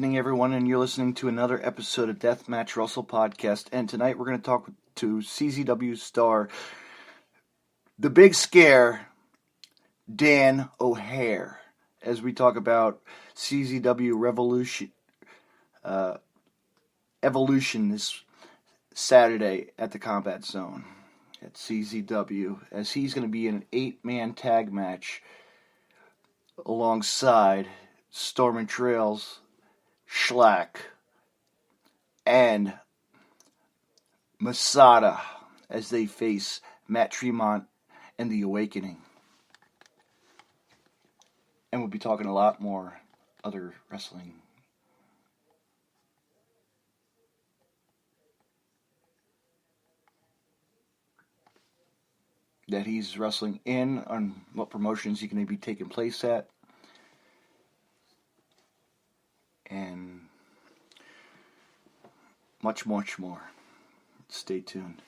evening, everyone, and you're listening to another episode of Deathmatch Russell Podcast. And tonight we're going to talk to CZW star, the Big Scare, Dan O'Hare, as we talk about CZW Evolution this Saturday at the Combat Zone at CZW, as he's going to be in an 8-man tag match alongside Storm and Trails, Schlack, and Masada as they face Matt Tremont and The Awakening. And we'll be talking a lot more other wrestling. That he's wrestling in, on what promotions he can be taking place at. And much, much more. Stay tuned.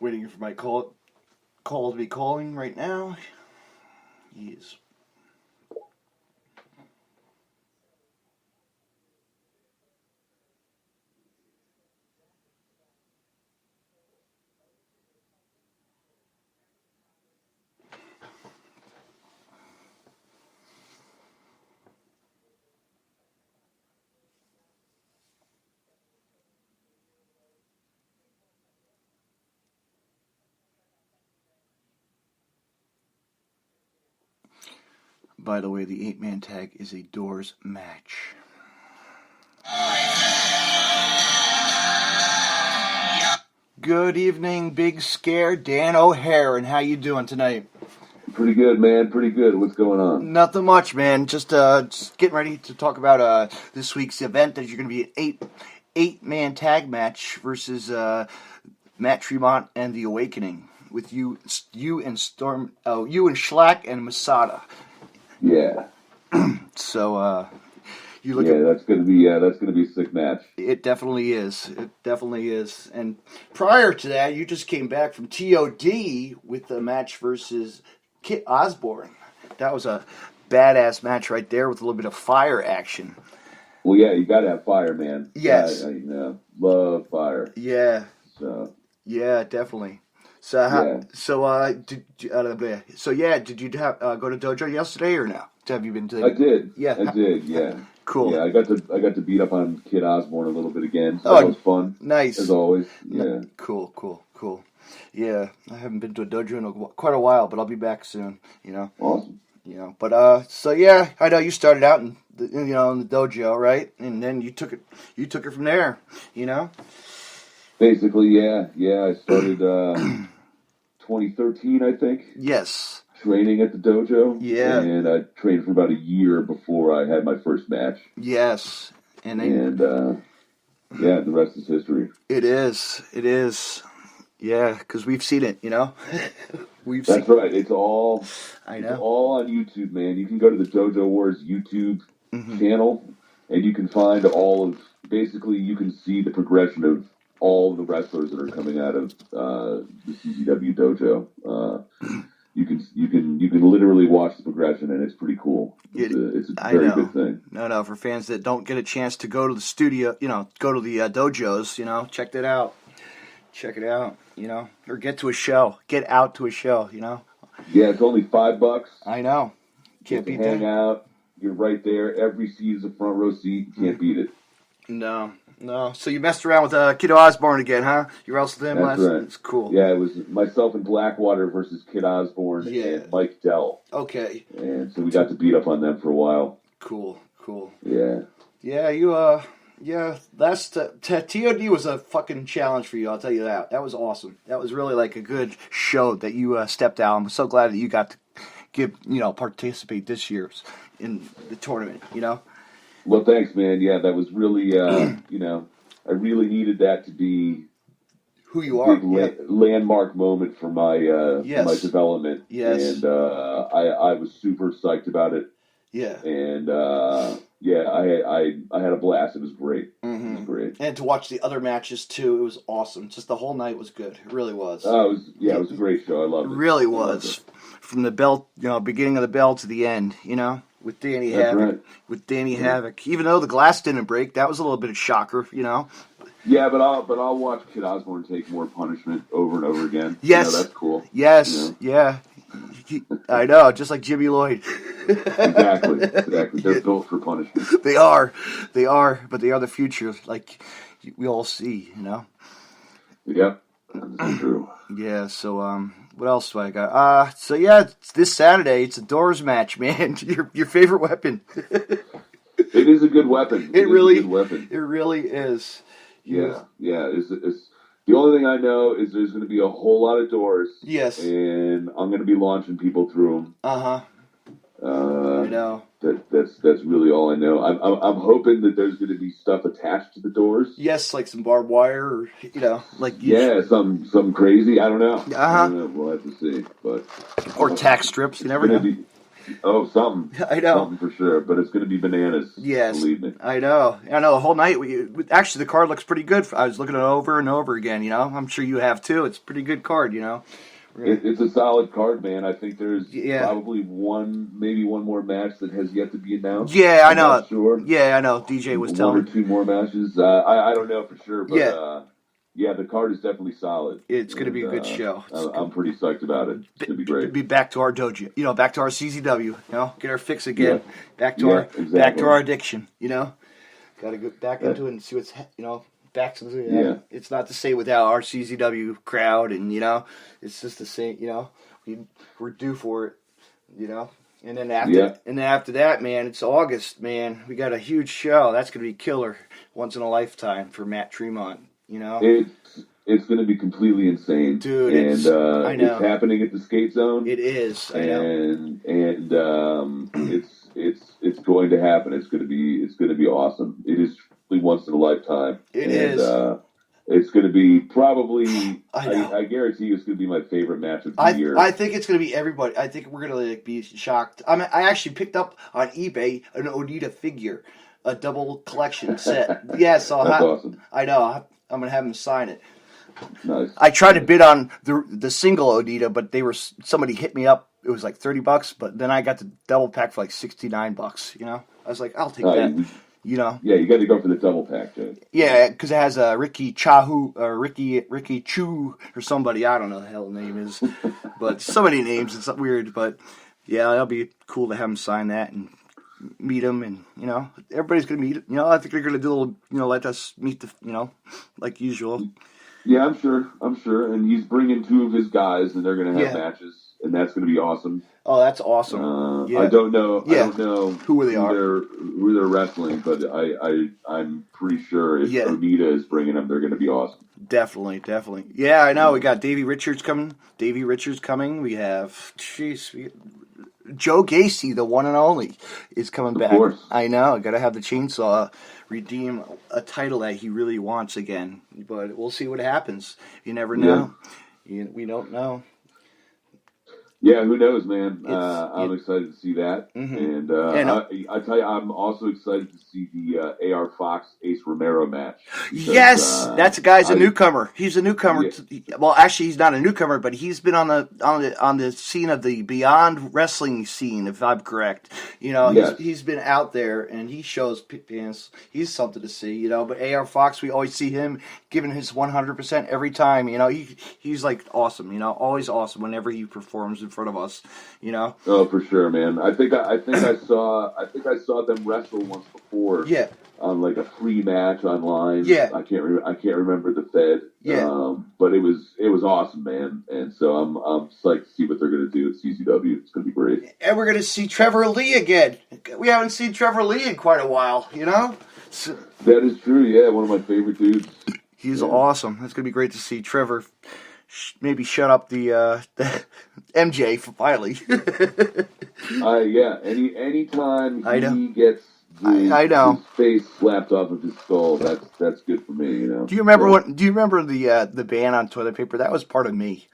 Waiting for my call to be calling right now. Yes. By the way, the 8-man tag is a doors match. Good evening, Big Scare, Dan O'Hare, and how you doing tonight? Pretty good, man. Pretty good. What's going on? Nothing much, man. Just getting ready to talk about this week's event. That you're going to be an eight-man tag match versus Matt Tremont and The Awakening with you and Storm, you and Schlack and Masada. Yeah. So you look. Yeah, that's gonna be a sick match. It definitely is. It definitely is. And prior to that, you just came back from TOD with the match versus Kit Osborne. That was a badass match right there with a little bit of fire action. Well, yeah, you gotta have fire, man. Yes. I love fire. Yeah. So. Yeah, definitely. So did you go to dojo yesterday or no? Have you been to? I did. Yeah. I did. Yeah. Cool. Yeah, I got to beat up on Kid Osborne a little bit again. So that was fun. Nice. As always. Yeah. Cool. Yeah, I haven't been to a dojo in quite a while, but I'll be back soon. Awesome. But so yeah, I know you started out in the dojo, right? And then you took it from there. Basically, yeah. I started 2013, I think. Yes. Training at the dojo. Yeah. And I trained for about a year before I had my first match. Yes. The rest is history. It is. Yeah, because we've seen it, That's right. It's all. I know. It's all on YouTube, man. You can go to the Dojo Wars YouTube channel, and you can find basically, you can see the progression of all the wrestlers that are coming out of the CZW dojo. You can literally watch the progression, and it's pretty cool. It's a very good thing. No, for fans that don't get a chance to go to the studio, go to the dojos, check that out. Check it out, or get to a show. Get out to a show, Yeah, it's only $5. I know. Can't beat that. Hang out. You're right there. Every seat is a front row seat. You can't beat it. No. So you messed around with Kid Osborne again, huh? You wrestled him last night. It's cool. Yeah, it was myself and Blackwater versus Kid Osborne and Mike Dell. Okay. And so we got to beat up on them for a while. Cool. Yeah. Yeah, Yeah, that's TOD was a fucking challenge for you. I'll tell you that. That was awesome. That was really like a good show that you stepped out. I'm so glad that you got to participate this year in the tournament. Well, thanks, man. Yeah, that was really, I really needed that to be Who a you are. big Yeah. landmark moment for my Yes. development. Yes. And I was super psyched about it. Yeah. And I had a blast. It was great. Mm-hmm. It was great. And to watch the other matches too, it was awesome. Just the whole night was good. It really was. It was a great show. I loved it. It really was. From the bell, beginning of the bell to the end, with Danny That's Havoc. right. With Danny Havoc. Even though the glass didn't break, that was a little bit of shocker, Yeah, but I'll watch Kid Osborne take more punishment over and over again. Yes. That's cool. Yes. Yeah. I know, just like Jimmy Lloyd. Exactly. They're built for punishment. They are, but they are the future, like we all see, Yep, that's true. Yeah. So, what else do I got? So yeah, it's this Saturday. It's a doors match, man. Your favorite weapon. It is a good weapon. It really is a good weapon. It really is. Yeah. It's the only thing I know is there's going to be a whole lot of doors. Yes. And I'm going to be launching people through them. I know. That's really all I know. I'm hoping that there's going to be stuff attached to the doors. Yes, like some barbed wire, or some crazy. I don't know. I don't know. We'll have to see, but or tack strips. You never know. Something. I know. Something for sure, but it's going to be bananas. Yes, believe me. I know. The whole night. Actually, the card looks pretty good. I was looking at it over and over again. I'm sure you have too. It's a pretty good card. It's a solid card, man. I think there's probably maybe one more match that has yet to be announced. Yeah, I know. Sure. Yeah, I know. DJ was telling me. One or two more matches. I don't know for sure, but the card is definitely solid. It's going to be a good show. I'm pretty psyched about it. It's going to be great. Be back to our dojo, back to our CZW, get our fix again. Yeah. Back to our addiction, Got to get back into it and see what's, back to the, it's not to say without our CZW crowd and, it's just the same, we're due for it, And then after that, man, it's August, man. We got a huge show. That's going to be killer, once in a lifetime for Matt Tremont. It's going to be completely insane, dude. I know it's happening at the Skate Zone. It is, and it's going to happen. It's going to be awesome. It is really once in a lifetime. It is. It's going to be probably. I guarantee you, it's going to be my favorite match of the year. I think it's going to be everybody. I think we're going to be shocked. I actually picked up on eBay an Onita figure, a double collection set. Yes, awesome. I know. I'm going to have him sign it. Nice. I tried to bid on the single Onita, but somebody hit me up. It was like $30, but then I got the double pack for like $69. I was like, I'll take that. Yeah, you got to go for the double pack, Jay. Yeah, because it has Ricky Chahu or Ricky Chu or somebody. I don't know the hell the name is, but so many names. It's weird, but yeah, it'll be cool to have him sign that and meet him, and everybody's gonna meet. I think they're gonna do a little, let us meet the, like usual. Yeah, I'm sure, and he's bringing two of his guys, and they're gonna have matches, and that's gonna be awesome. Oh, that's awesome. I don't know. Yeah. I don't know who they are, who they're wrestling, but I'm pretty sure if Onita is bringing them, they're gonna be awesome. Definitely. Yeah, I know. We got Davey Richards coming. We have, Joe Gacy, the one and only, is coming back. Of course. I know. Got to have the chainsaw redeem a title that he really wants again. But we'll see what happens. You never know. We don't know. Yeah, who knows, man? I'm excited to see that. Mm-hmm. And I tell you, I'm also excited to see the AR Fox Ace Romero match. Because, that's a guy's a newcomer. He's a newcomer. Yeah. Well, actually, he's not a newcomer, but he's been on the scene of the Beyond Wrestling scene, if I'm correct. He's been out there, and he shows pants. He's something to see, But AR Fox, we always see him giving his 100% every time. He's like awesome. Always awesome whenever he performs in front of us. Oh, for sure, man. I think I saw them wrestle once before. Yeah. On like a free match online. Yeah. I can't remember the Fed. Yeah. But it was awesome, man. And so I'm psyched to see what they're going to do at CZW. It's going to be great. And we're going to see Trevor Lee again. We haven't seen Trevor Lee in quite a while. So, That is true. Yeah, one of my favorite dudes. he's Yeah. awesome. It's gonna be great to see Trevor maybe shut up the MJ finally. Yeah. Anytime I know. he gets I know. his face slapped off of his skull, that's good for me. You know. Do you remember So, what? Do you remember the ban on toilet paper? That was part of me.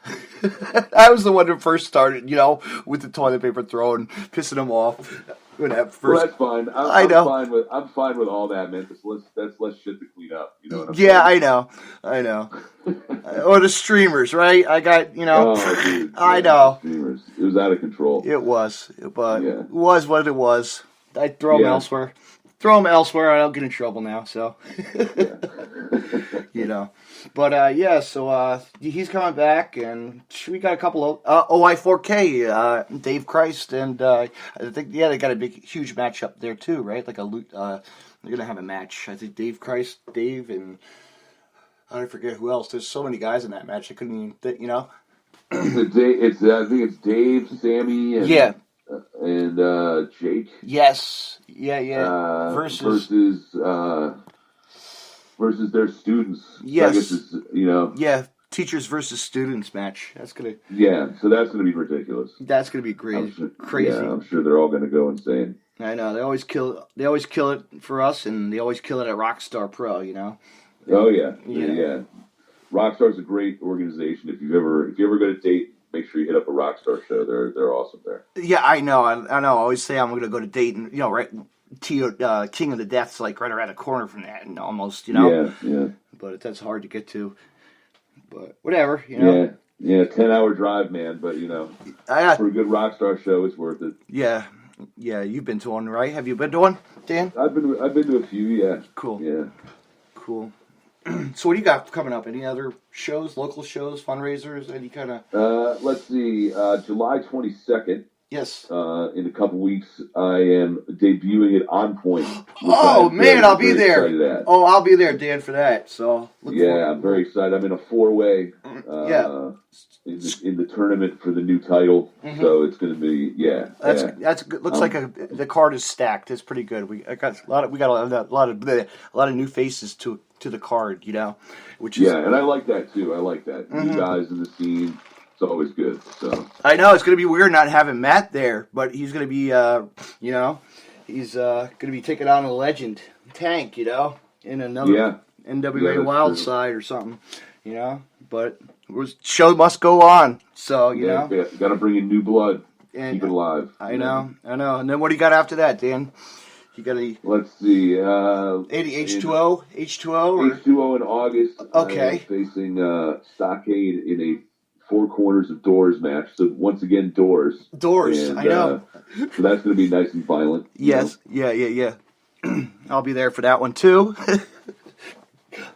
I was the one who first started, with the toilet paper throwing, pissing them off. When that well, first, that's fine. I I'm know. fine with all that, man. That's less shit to clean up. You know what I'm Yeah, saying? I know. Or the streamers, right? I got, Oh, dude. I Yeah, know. streamers. It was out of control. It was, but Yeah. it was what it was. I'd throw them Yeah. elsewhere. Throw them elsewhere. I don't get in trouble now, so. Yeah. But yeah, so he's coming back, and we got a couple of OI4K, Dave Christ, and I think they got a huge match up there too, right? Like they're gonna have a match. I think Dave Christ, Dave, and I forget who else. There's so many guys in that match. I couldn't even, I think it's Dave, Sammy, and Yeah. Jake. Yes. Yeah. Versus versus their students. Yes. So I guess it's Yeah, teachers versus students match. so that's gonna be ridiculous. That's gonna be great. Crazy. Yeah, I'm sure they're all gonna go insane. I know they always kill it for us, and they always kill it at Rockstar Pro. Oh yeah. Yeah. Rockstar's a great organization. If you ever go to Dayton, make sure you hit up a Rockstar show. They're awesome there. Yeah, I know. I know. I always say I'm gonna go to Dayton. Right. King of the Death's like right around the corner from that, and almost. Yeah. But that's hard to get to. But whatever. Yeah. 10-hour drive, man. But for a good Rockstar show, it's worth it. Yeah. You've been to one, right? Have you been to one, Dan? I've been to a few. Yeah. Cool. Yeah. Cool. So what do you got coming up? Any other shows, local shows, fundraisers, any kind of... Let's see. July 22nd. Yes. In a couple weeks, I am debuting it On Point. Oh, man, I'll be there. Oh, I'll be there, Dan, for that. So I'm very excited. I'm in a 4-way in the tournament for the new title. Mm-hmm. So it's going to be, That's good. Looks like the card is stacked. It's pretty good. We got a lot of new faces to the card, which is and I like that too. I like that. Mm-hmm. New guys in the scene. It's always good. So I know it's going to be weird not having Matt there, but he's going to be, he's going to be taking on a legend Tank, in another NWA Wild Side or something, But show must go on. So got to bring in new blood, keep it alive. I know. And then what do you got after that, Dan? You got any? Let's see. H2O, H2O in August. Okay. Facing Stockade in a 4 Corners of Doors match. So once again, Doors. And, I know. So that's going to be nice and violent. Yes. Yeah. I'll be there for that one too.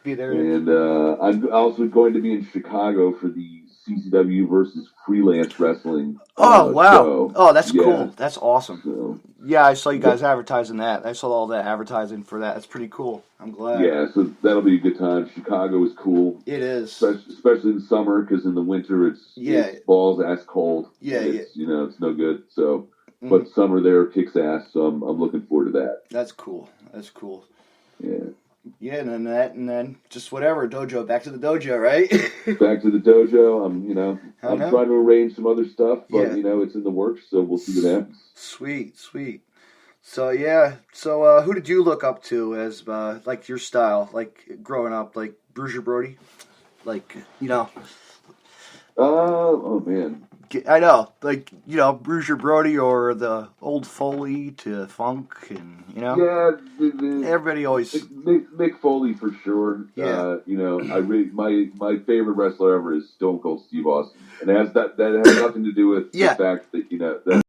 Be there. And I'm also going to be in Chicago for the CZW versus Freelance Wrestling. Oh wow! Show. Oh, that's cool. That's awesome. So, yeah, I saw you guys advertising that. I saw all that advertising for that. That's pretty cool. I'm glad. Yeah, so that'll be a good time. Chicago is cool. It is, especially in the summer, because in the winter it's balls ass cold. It's no good. So, but summer there kicks ass. So I'm looking forward to that. That's cool. Yeah. Yeah, and then just whatever dojo. Back to the dojo, right? Back to the dojo. I'm trying to arrange some other stuff, but it's in the works. So we'll see what happens. Sweet. So who did you look up to as like your style, like growing up, like Bruiser Brody, like Oh man. I know, like Bruiser Brody or the old Foley to Funk, and Yeah, everybody always Mick Foley for sure. Yeah. I really my favorite wrestler ever is Stone Cold Steve Austin, and that has nothing to do with the fact that that